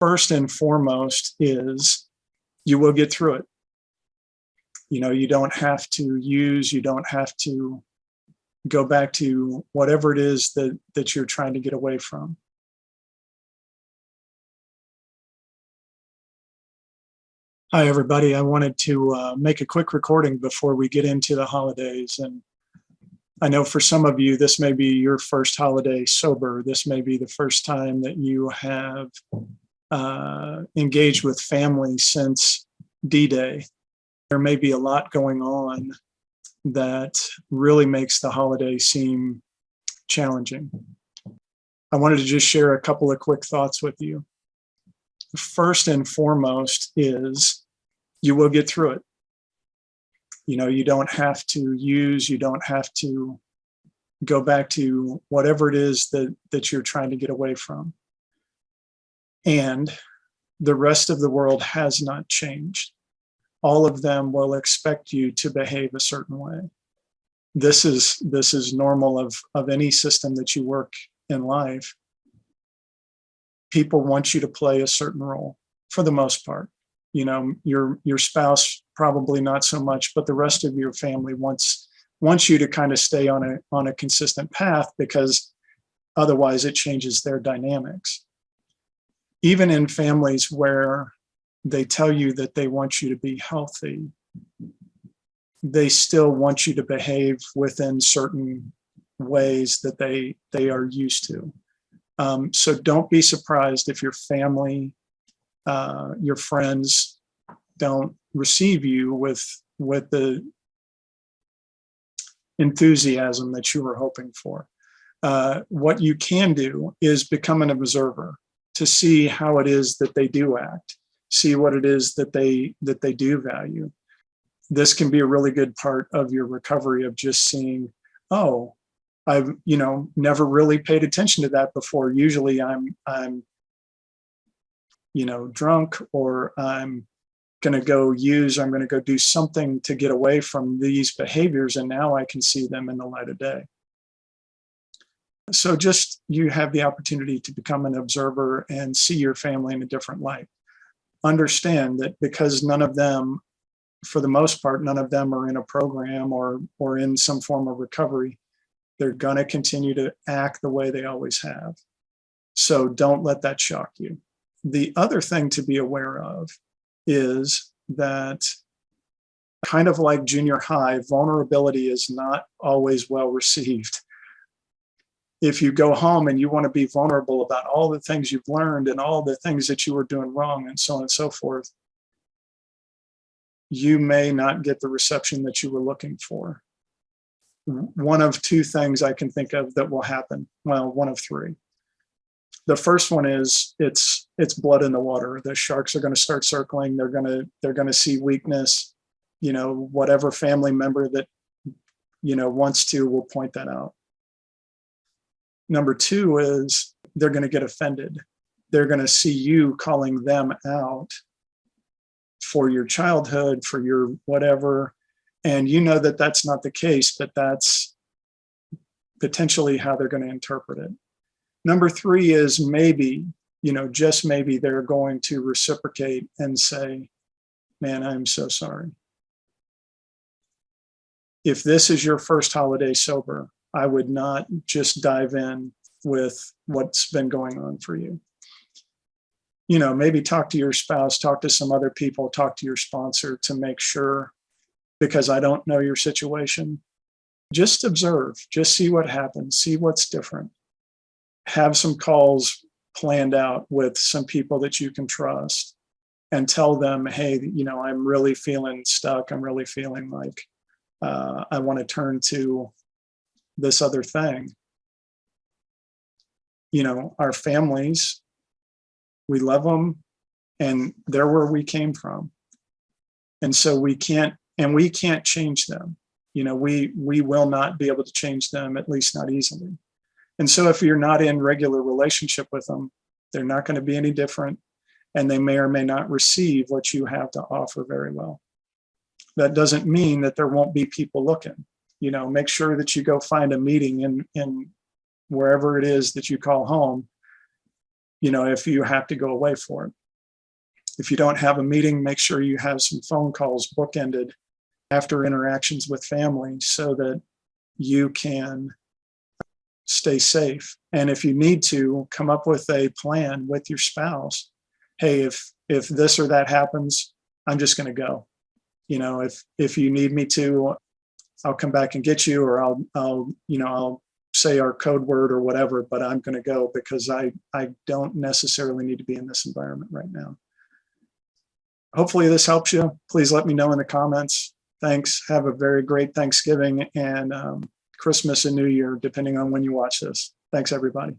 First and foremost is you will get through it. You don't have to you don't have to go back to whatever it is that you're trying to get away from. Hi, everybody. I wanted to make a quick recording before we get into the holidays. And I know for some of you, this may be your first holiday sober. This may be the first time that you have engaged with family since D-Day. There may be a lot going on that really makes the holiday seem challenging. I wanted to just share a couple of quick thoughts with you. First and foremost is you will get through it. You don't have to you don't have to go back to whatever it is that you're trying to get away from. And the rest of the world has not changed. All of them will expect you to behave a certain way. This is normal of any system that you work in life. People want you to play a certain role for the most part. Your spouse probably not so much, but the rest of your family wants you to kind of stay on a consistent path, because otherwise it changes their dynamics. Even in families where they tell you that they want you to be healthy, they still want you to behave within certain ways that they are used to. So don't be surprised if your family, your friends don't receive you with the enthusiasm that you were hoping for. What you can do is become an observer to see how it is that they do act, see what it is that they do value. This can be a really good part of your recovery, of just seeing, oh, I've never really paid attention to that before. Usually I'm drunk, or I'm going to go do something to get away from these behaviors, and now I can see them in the light of day. So just, you have the opportunity to become an observer and see your family in a different light. Understand that because none of them, for the most part, none of them are in a program or in some form of recovery, they're going to continue to act the way they always have. So don't let that shock you. The other thing to be aware of is that, kind of like junior high, vulnerability is not always well received. If you go home and you want to be vulnerable about all the things you've learned and all the things that you were doing wrong and so on and so forth, you may not get the reception that you were looking for. One of two things I can think of that will happen. Well, one of three. The first one is it's blood in the water. The sharks are going to start circling. They're going to see weakness. Whatever family member that wants to will point that out. Number two is they're going to get offended. They're going to see you calling them out for your childhood, for your whatever, and that that's not the case, but that's potentially how they're going to interpret it. Number three is maybe, just maybe, they're going to reciprocate and say, man, I'm so sorry. If this is your first holiday sober, I would not just dive in with what's been going on for you. Maybe talk to your spouse, talk to some other people, talk to your sponsor to make sure, because I don't know your situation. Just observe, just see what happens, see what's different. Have some calls planned out with some people that you can trust, and tell them, hey, I'm really feeling stuck. I'm really feeling like I want to turn to this other thing. Our families, we love them, and they're where we came from. And so we can't change them. We will not be able to change them, at least not easily. And so if you're not in regular relationship with them, they're not going to be any different, and they may or may not receive what you have to offer very well. That doesn't mean that there won't be people looking. Make sure that you go find a meeting in wherever it is that you call home, if you have to go away for it. If you don't have a meeting, make sure you have some phone calls bookended after interactions with family so that you can stay safe. And if you need to, come up with a plan with your spouse. Hey, if this or that happens, I'm just going to go. If you need me to, I'll come back and get you, or I'll say our code word or whatever, but I'm going to go because I don't necessarily need to be in this environment right now. Hopefully this helps you. Please let me know in the comments. Thanks. Have a very great Thanksgiving and Christmas and New Year, depending on when you watch this. Thanks, everybody.